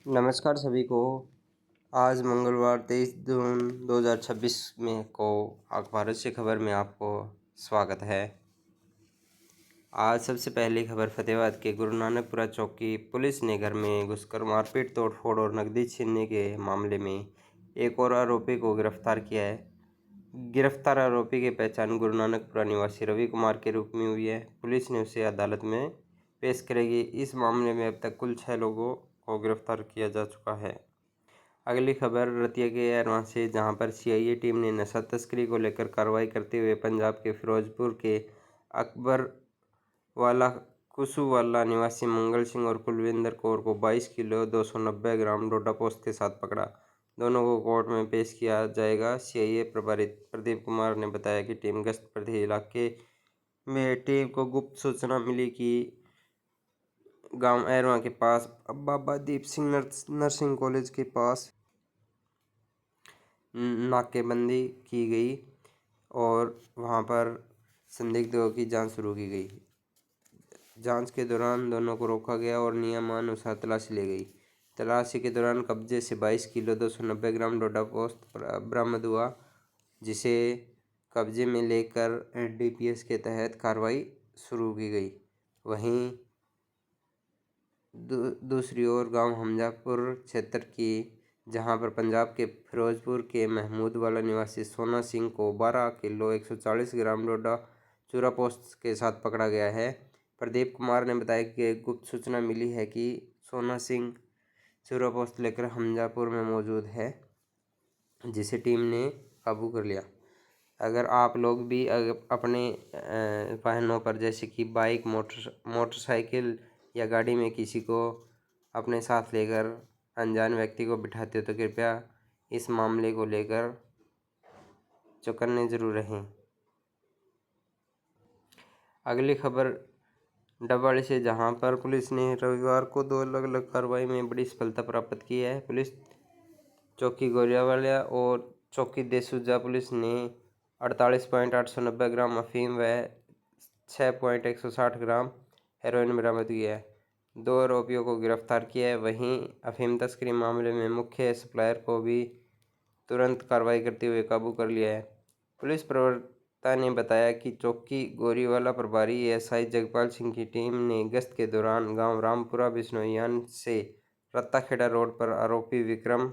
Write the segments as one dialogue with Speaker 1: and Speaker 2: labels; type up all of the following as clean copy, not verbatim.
Speaker 1: नमस्कार सभी को। आज मंगलवार 23 जून 2026 में को अखबारों से खबर में आपको स्वागत है। आज सबसे पहली खबर फतेहाबाद के गुरु नानकपुरा चौक की पुलिस ने घर में घुसकर मारपीट, तोड़फोड़ और नकदी छीनने के मामले में एक और आरोपी को गिरफ्तार किया है। गिरफ्तार आरोपी की पहचान गुरु नानकपुरा निवासी रवि कुमार के रूप में हुई है। पुलिस ने उसे अदालत में पेश करेगी। इस मामले में अब तक कुल 6 लोगों को गिरफ्तार किया जा चुका है। अगली खबर रतिया के एरवा से, जहां पर सीआईए टीम ने नशा तस्करी को लेकर कार्रवाई करते हुए पंजाब के फिरोजपुर के अकबरवाला कुसूवाला निवासी मंगल सिंह और कुलविंदर कौर को 22 किलो 290 ग्राम डोडा पोस्त के साथ पकड़ा। दोनों को कोर्ट में पेश किया जाएगा। सीआईए प्रभारी प्रदीप कुमार ने बताया कि टीम गश्त पर थी। इलाके में टीम को गुप्त सूचना मिली कि गांव एरवा के पास बाबा दीप सिंह नर्सिंग कॉलेज के पास नाकेबंदी की गई और वहां पर संदिग्धों की जांच शुरू की गई। जांच के दौरान दोनों को रोका गया और नियमानुसार तलाशी ली गई। तलाशी के दौरान कब्जे से 22 किलो 290 ग्राम डोडा पोस्त बरामद हुआ, जिसे कब्जे में लेकर एनडीपीएस के तहत कार्रवाई शुरू की गई। वहीं दूसरी ओर गांव हमजापुर क्षेत्र की, जहां पर पंजाब के फिरोजपुर के महमूदवाला निवासी सोना सिंह को 12 किलो 140 ग्राम डोडा चूरा पोस्त के साथ पकड़ा गया है। प्रदीप कुमार ने बताया कि गुप्त सूचना मिली है कि सोना सिंह चूरा पोस्त लेकर हमजापुर में मौजूद है, जिसे टीम ने काबू कर लिया। अगर आप लोग भी अपने वाहनों पर, जैसे कि बाइक, मोटरसाइकिल या गाड़ी में किसी को अपने साथ लेकर अनजान व्यक्ति को बिठाते हो तो कृपया इस मामले को लेकर चौकन्ने जरूर रहें। अगली खबर डबवाड़ी से, जहां पर पुलिस ने रविवार को 2 अलग-अलग कार्रवाई में बड़ी सफलता प्राप्त की है। पुलिस चौकी गोरियावाला और चौकी देसुजा पुलिस ने 48.890 ग्राम अफीम व 6.160 ग्राम हेरोइन बरामद की है। 2 आरोपियों को गिरफ्तार किया है। वहीं अफीम तस्करी मामले में मुख्य सप्लायर को भी तुरंत कार्रवाई करते हुए काबू कर लिया है। पुलिस प्रवक्ता ने बताया कि चौकी गोरीवाला प्रभारी एएसआई जगपाल सिंह की टीम ने गश्त के दौरान गांव रामपुरा बिश्नोईयान से रत्ताखेड़ा रोड पर आरोपी विक्रम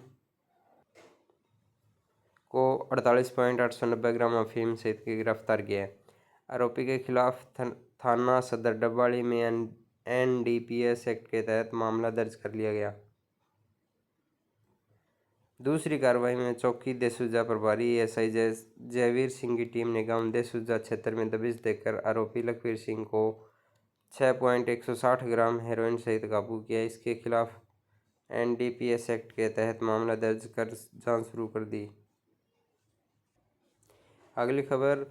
Speaker 1: को 48.890 ग्राम अफीम सहित गिरफ्तार किया है। आरोपी के खिलाफ थाना सदर डबवाड़ी में एनडीपीएस एक्ट के तहत मामला दर्ज कर लिया गया। दूसरी कार्रवाई में चौकी देसुजा प्रभारी एएसआई जयवीर सिंह की टीम ने गांव देसुजा क्षेत्र में दबिश देकर आरोपी लखवीर सिंह को 6.160 ग्राम हेरोइन सहित काबू किया। इसके खिलाफ एनडीपीएस एक्ट के तहत मामला दर्ज कर जांच शुरू कर दी। अगली खबर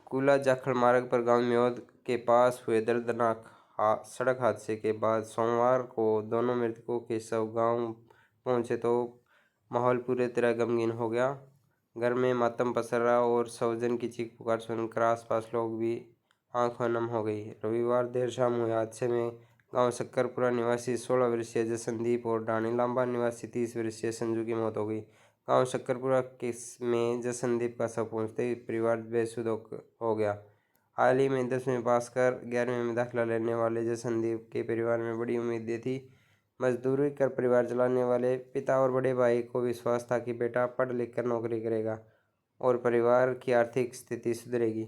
Speaker 1: कुला जाखड़ मार्ग पर गांव म्योद के पास हुए दर्दनाक सड़क हादसे के बाद सोमवार को दोनों मृतकों के शव गांव पहुंचे तो माहौल पूरी तरह गमगीन हो गया। घर में मातम पसरा और स्वजन की चीख पुकार सुनकर आसपास लोग भी आंखों नम हो गई। रविवार देर शाम हुए हादसे में गांव शक्करपुरा निवासी 16 वर्षीय जसनदीप और डाणी लांबा निवासी 30 वर्षीय संजू की मौत हो गई। गांव शक्करपुरा में जसनदीप का शव पहुंचते ही परिवार बेसुध हो गया। हाल ही में 10वीं पास कर 11वीं में दाखिला लेने वाले जसनदीप के परिवार में बड़ी उम्मीदें थी। मजदूरी कर परिवार चलाने वाले पिता और बड़े भाई को विश्वास था कि बेटा पढ़ लिख कर नौकरी करेगा और परिवार की आर्थिक स्थिति सुधरेगी।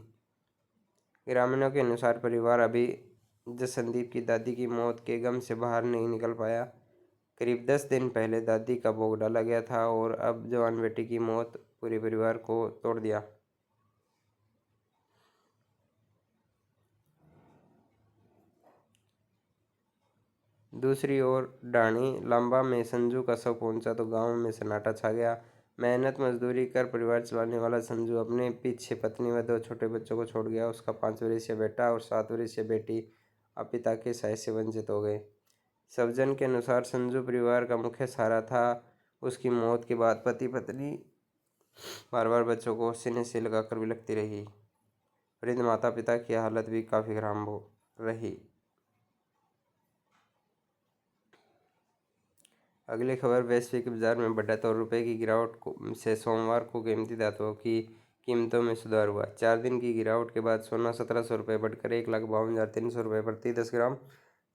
Speaker 1: ग्रामीणों के अनुसार परिवार अभी जसनदीप की दादी की मौत के गम से बाहर नहीं निकल पाया। करीब 10 दिन पहले दादी का भोग डाला गया था और अब जवान बेटी की मौत पूरे परिवार को तोड़ दिया। दूसरी ओर डाणी लांबा में संजू का शव पहुंचा तो गांव में सन्नाटा छा गया। मेहनत मजदूरी कर परिवार चलाने वाला संजू अपने पीछे पत्नी व 2 छोटे बच्चों को छोड़ गया। उसका 5 वर्षीय बेटा और 7 वर्षीय बेटी अब पिता के साय से वंचित हो गए। स्वजन के अनुसार संजू परिवार का मुख्य सहारा था। उसकी मौत के बाद पति पत्नी बार बार बच्चों को सीने से लगाकर बिलखती रही। वृद्ध माता पिता की हालत भी काफ़ी खराब रही। अगली खबर, वैश्विक बाजार में बढ़त और रुपए की गिरावट से सोमवार को कीमती धातुओं की कीमतों में सुधार हुआ। 4 दिन की गिरावट के बाद सोना 1700 रुपये बढ़कर 1,52,300 रुपये प्रति 10 ग्राम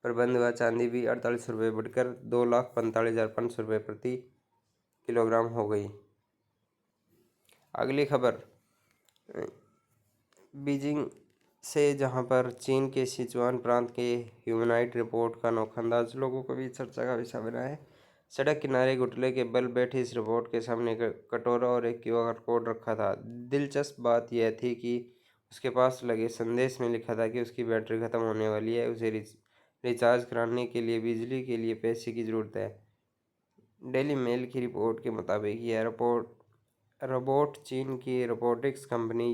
Speaker 1: पर बंद हुआ। चांदी भी 48 रुपये बढ़कर 2,45,500 रुपये प्रति किलोग्राम हो गई। अगली खबर, बीजिंग से जहां पर चीन के सिचुआन प्रांत के ह्यूमनाइट रिपोर्ट का अनोखा अंदाज लोगों को भी चर्चा का विषय बना है। सड़क किनारे घुटने के बल बैठी इस रिपोर्ट के सामने एक कटोरा और एक क्यूआर कोड रखा था। दिलचस्प बात यह थी कि उसके पास लगे संदेश में लिखा था कि उसकी बैटरी खत्म होने वाली है, उसे रिचार्ज कराने के लिए बिजली के लिए पैसे की ज़रूरत है। डेली मेल की रिपोर्ट के मुताबिक यह रोबोट चीन की रोबोटिक्स कंपनी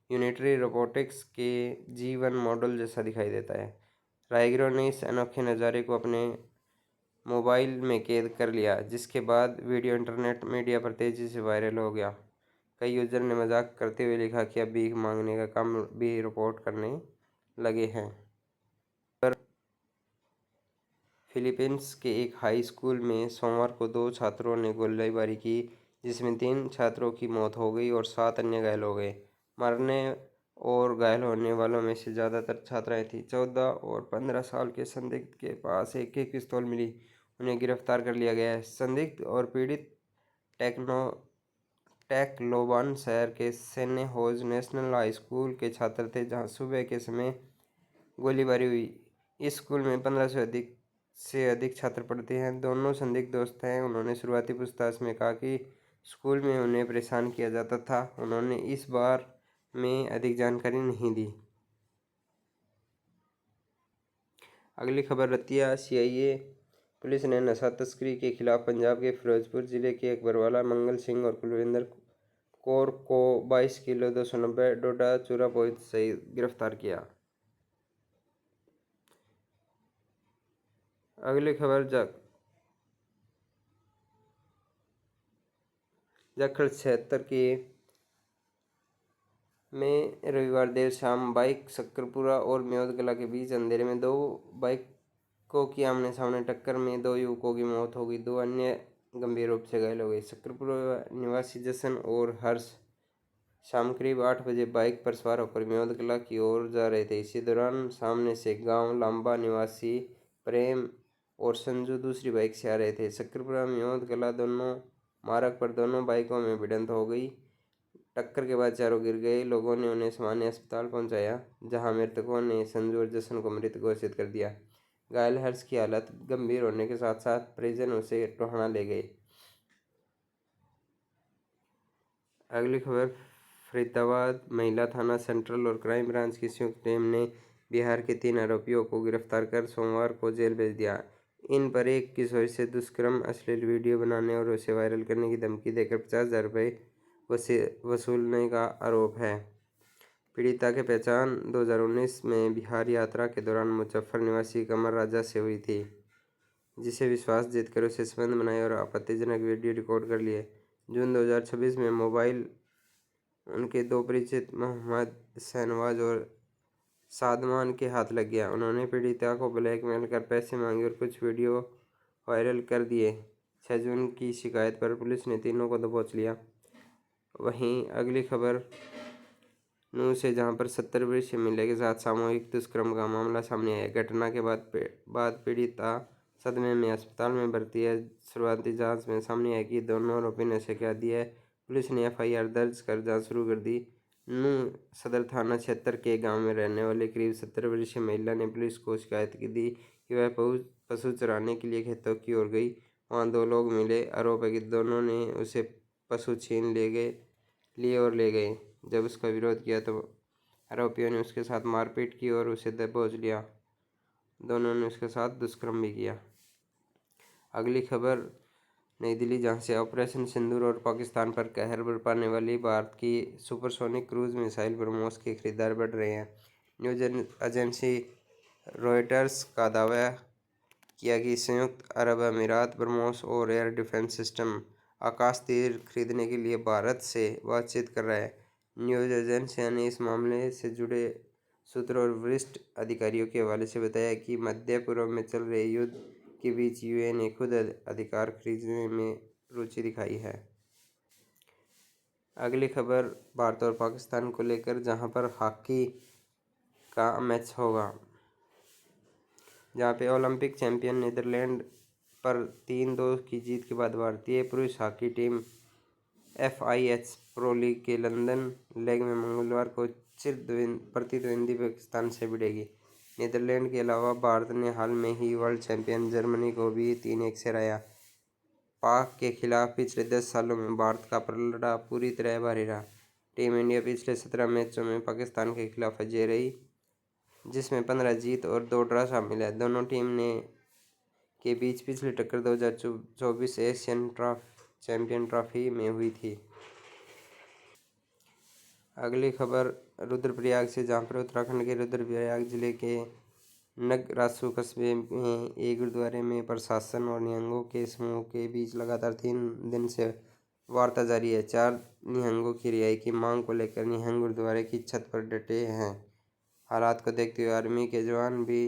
Speaker 1: यूनिटरी रोबोटिक्स के G1 मॉडल जैसा दिखाई देता है। राइगरों ने इस अनोखे नज़ारे को अपने मोबाइल में कैद कर लिया, जिसके बाद वीडियो इंटरनेट मीडिया पर तेज़ी से वायरल हो गया। कई यूजर ने मजाक करते हुए लिखा कि अब भीख मांगने का काम भी रिपोर्ट करने लगे हैं। फिलीपींस के एक हाई स्कूल में सोमवार को 2 छात्रों ने गोलीबारी की, जिसमें 3 छात्रों की मौत हो गई और 7 अन्य घायल हो गए। मरने और घायल होने वालों में से ज़्यादातर छात्राएं थीं। 14 और 15 साल के संदिग्ध के पास एक पिस्तौल मिली, उन्हें गिरफ्तार कर लिया गया है। संदिग्ध और पीड़ित टैकलोबान शहर के सेने होज नेशनल हाई स्कूल के छात्र थे, जहां सुबह के समय गोलीबारी हुई। इस स्कूल में 15 से अधिक छात्र पढ़ते हैं। दोनों संदिग्ध दोस्त हैं। उन्होंने शुरुआती पूछताछ में कहा कि स्कूल में उन्हें परेशान किया जाता था। उन्होंने इस बारे में अधिक जानकारी नहीं दी। अगली खबर, रतिया CIA पुलिस ने नशा तस्करी के खिलाफ पंजाब के फिरोजपुर जिले के अकबरवाला मंगल सिंह और कुलविंदर कौर को 22 किलो 290 डोडा चूरा पोस्त सहित गिरफ्तार किया। अगली खबर, जाखड़ क्षेत्र के में रविवार देर शाम बाइक शक्करपुरा और मेवतकला के बीच अंधेरे में 2 बाइकों की आमने सामने टक्कर में 2 युवकों की मौत हो गई। 2 अन्य गंभीर रूप से घायल हो गए। शक्करपुरा निवासी जशन और हर्ष शाम करीब 8 बजे बाइक पर सवार होकर मेवतकला की ओर जा रहे थे। इसी दौरान सामने से गांव लांबा निवासी प्रेम और संजू दूसरी बाइक से आ रहे थे। शक्करपुरा मेवतकला दोनों मार्ग पर दोनों बाइकों में भिड़ंत हो गई। टक्कर के बाद चारों गिर गए। लोगों ने उन्हें सामान्य अस्पताल पहुंचाया, जहां मृतकों ने संजू और जशन को मृत घोषित कर दिया। घायल हर्ष की हालत गंभीर होने के साथ साथ परिजन उसे टोहाना ले गए। अगली खबर, फरीदाबाद महिला थाना सेंट्रल और क्राइम ब्रांच की संयुक्त टीम ने बिहार के 3 आरोपियों को गिरफ्तार कर सोमवार को जेल भेज दिया। इन पर एक किशोरी से दुष्कर्म, अश्लील वीडियो बनाने और उसे वायरल करने की धमकी देकर 50,000 रुपये वसूलने का आरोप है। पीड़िता की पहचान 2019 में बिहार यात्रा के दौरान मुजफ्फर निवासी कमर राजा से हुई थी, जिसे विश्वास जीतकर उसे संबंध बनाए और आपत्तिजनक वीडियो रिकॉर्ड कर लिए। जून 2026 में मोबाइल उनके 2 परिचित मोहम्मद शहनवाज और सादमान के हाथ लग गया। उन्होंने पीड़िता को ब्लैकमेल कर पैसे मांगे और कुछ वीडियो वायरल कर दिए। 6 जून की शिकायत पर पुलिस ने तीनों को दबोच लिया। वहीं अगली खबर, नूह से जहां पर 70 वर्षीय महिला के साथ सामूहिक दुष्कर्म का मामला सामने आया। घटना के बाद पीड़िता सदमे में अस्पताल में भर्ती है। शुरुआती जांच में सामने आया कि दोनों आरोपी नशे के आदी है। पुलिस ने FIR दर्ज कर जांच शुरू कर दी। नूह सदर थाना क्षेत्र के गांव में रहने वाली करीब 70 वर्षीय महिला ने पुलिस को शिकायत की थी कि वह पशु चराने के लिए खेतों की ओर गई। वहां 2 लोग मिले। आरोप है कि दोनों ने उसे पशु छीन लिए और ले गए। जब उसका विरोध किया तो आरोपियों ने उसके साथ मारपीट की और उसे दबोच लिया। दोनों ने उसके साथ दुष्कर्म भी किया। अगली खबर, नई दिल्ली, जहां से ऑपरेशन सिंदूर और पाकिस्तान पर कहर बरपाने वाली भारत की सुपरसोनिक क्रूज मिसाइल ब्रह्मोस के खरीदार बढ़ रहे हैं। न्यूज एजेंसी रॉयटर्स का दावा किया कि संयुक्त अरब अमीरात ब्रह्मोस और एयर डिफेंस सिस्टम आकाश तीर खरीदने के लिए भारत से बातचीत कर रहा है। न्यूज एजेंसियों ने इस मामले से जुड़े सूत्रों और वरिष्ठ अधिकारियों के हवाले से बताया कि मध्य पूर्व में चल रहे युद्ध के बीच यूए ने खुद अधिकार खरीदने में रुचि दिखाई है। अगली खबर भारत और पाकिस्तान को लेकर, जहां पर हॉकी का मैच होगा, जहां पे ओलंपिक चैंपियन नीदरलैंड पर 3-2 की जीत के बाद भारतीय पुरुष hockey team FIH pro league के लंदन लेग में मंगलवार को चिर प्रतिद्वंदी पाकिस्तान से भिड़ेगी। नीदरलैंड के अलावा भारत ने हाल में ही वर्ल्ड चैंपियन जर्मनी को भी 3-1 से हराया। पाक के खिलाफ पिछले 10 सालों में भारत का पलड़ा पूरी तरह भारी रहा। टीम इंडिया पिछले 17 मैचों में पाकिस्तान के खिलाफ अजेय रही, जिसमें 15 जीत और 2 ड्रा शामिल है। दोनों टीम ने के बीच पिछली टक्कर 2024 एशियन चैंपियन ट्रॉफी में हुई थी। अगली खबर रुद्रप्रयाग से, जहां पर उत्तराखंड के रुद्रप्रयाग जिले के नगरासू कस्बे में एक गुरुद्वारे में प्रशासन और निहंगों के समूह के बीच लगातार 3 दिन से वार्ता जारी है। 4 निहंगों की रिहाई की मांग को लेकर निहंग गुरुद्वारे की छत पर डटे हैं। हालात को देखते हुए आर्मी के जवान भी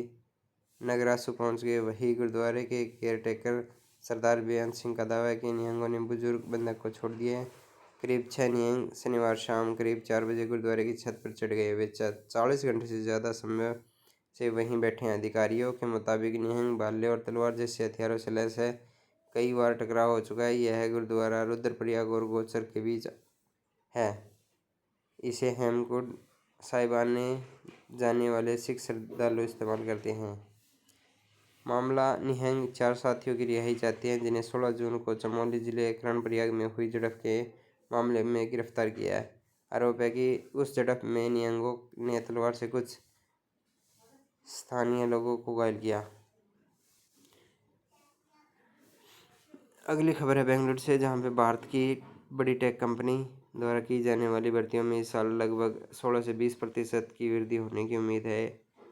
Speaker 1: नगरासू पहुंच गए। वहीं गुरुद्वारे के केयरटेकर सरदार बेअंत सिंह का दावा है कि निहंगों ने बुजुर्ग बंधक को छोड़ दिया है। करीब 6 निहंग शनिवार शाम करीब 4 बजे गुरुद्वारे की छत पर चढ़ गए। वे 40 घंटे से ज़्यादा समय से वहीं बैठे हैं। अधिकारियों के मुताबिक निहंग भाले और तलवार जैसे हथियारों से लैस है। कई बार टकराव हो चुका है। यह गुरुद्वारा रुद्रप्रयाग और गौचर के बीच है। इसे हेमकुंड साहिब आने जाने वाले सिख श्रद्धालु इस्तेमाल करते हैं। मामला निहंग 4 साथियों की रिहाई चाहते हैं, जिन्हें 16 जून को चमोली जिले कर्णप्रयाग में हुई झड़प के मामले में गिरफ्तार किया है। आरोप है कि उस झड़प में निहंगों ने तलवार से कुछ स्थानीय लोगों को घायल किया। अगली खबर है बेंगलुरु से, जहां पे भारत की बड़ी टेक कंपनी द्वारा की जाने वाली भर्तियों में इस साल लगभग 16 से 20% की वृद्धि होने की उम्मीद है,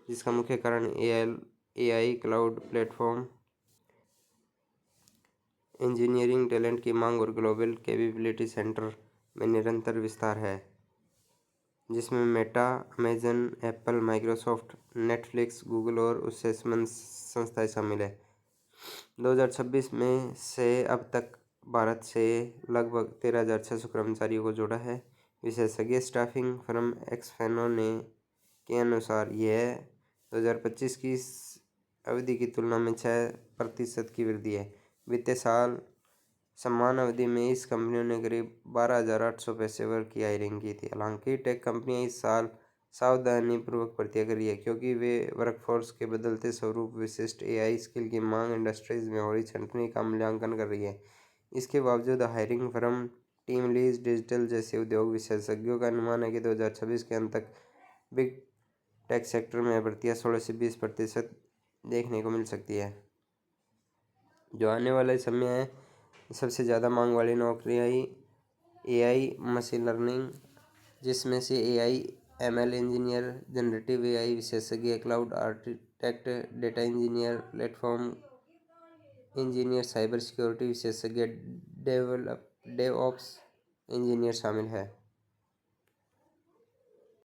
Speaker 1: जिसका मुख्य कारण AI cloud platform, engineering talent की मांग और ग्लोबल कैपेबिलिटी सेंटर में निरंतर विस्तार है, जिसमें Meta, Amazon, Apple, Microsoft, Netflix, Google और उससे संबद्ध संस्थाएं शामिल है। 2026 में से अब तक भारत से लगभग 13,600 कर्मचारियों को जोड़ा है। विशेषज्ञ स्टाफिंग फर्म एक्सफेनो के अनुसार यह 2025 की अवधि की तुलना में 6% की वृद्धि है। वित्तीय साल समान अवधि में इस कंपनियों ने करीब 12,800 पेशेवर की हायरिंग की थी। हालांकि टेक कंपनियां इस साल सावधानीपूर्वक भर्तियां कर रही है, क्योंकि वे वर्कफोर्स के बदलते स्वरूप, विशिष्ट AI स्किल की मांग, इंडस्ट्रीज में हो रही छंटनी का मूल्यांकन कर रही है। इसके बावजूद hiring firm team lease digital जैसे उद्योग विशेषज्ञों का अनुमान है कि 2026 के अंत तक बिग टेक सेक्टर में भर्तियां 16 से 20% देखने को मिल सकती है। जो आने वाले समय है, सबसे ज़्यादा मांग वाली नौकरियां AI मशीन लर्निंग, जिसमें से AI ML engineer, generative AI विशेषज्ञ, cloud architect, data engineer, platform engineer, cyber security विशेषज्ञ, डेवऑप्स इंजीनियर शामिल है।